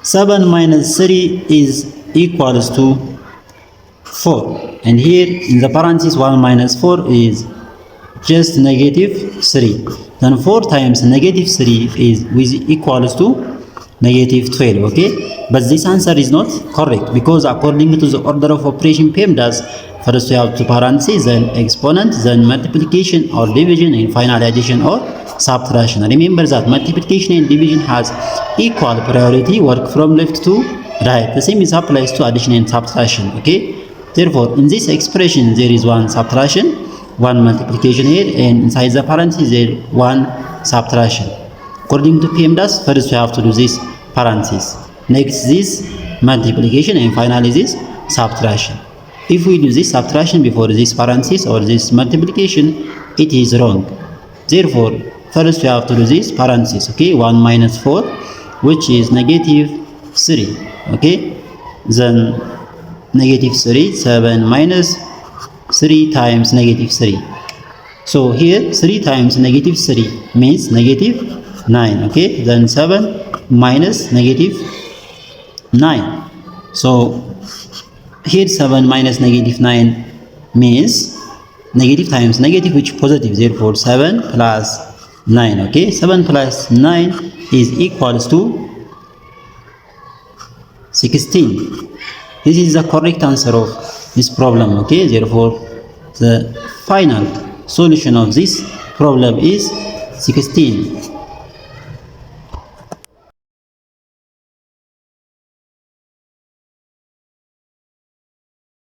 7 minus 3 is equals to 4. And here in the parentheses 1 minus 4 is just negative 3. Then 4 times negative 3 is equals to negative 12. Okay, but this answer is not correct because according to the order of operation PEMDAS, first we have two parentheses, then exponent, then multiplication or division, and final addition or subtraction. Remember that multiplication and division has equal priority, work from left to right. The same is applies to addition and subtraction. Okay, therefore in this expression there is one subtraction, one multiplication here, and inside the parentheses there one subtraction. According to PEMDAS, first we have to do this parentheses, next this multiplication, and finally this subtraction. If we do this subtraction before this parenthesis or this multiplication, it is wrong. Therefore, first we have to do this parenthesis. Okay, 1 minus 4, which is negative 3. Okay, then negative 3, 7 minus 3 times negative 3. So here 3 times negative 3 means negative 9. Okay, then 7 minus negative 9. So here 7 minus negative 9 means negative times negative, which is positive. Therefore 7 plus 9. Okay, 7 plus 9 is equals to 16. This is the correct answer of this problem. Okay, therefore the final solution of this problem is 16.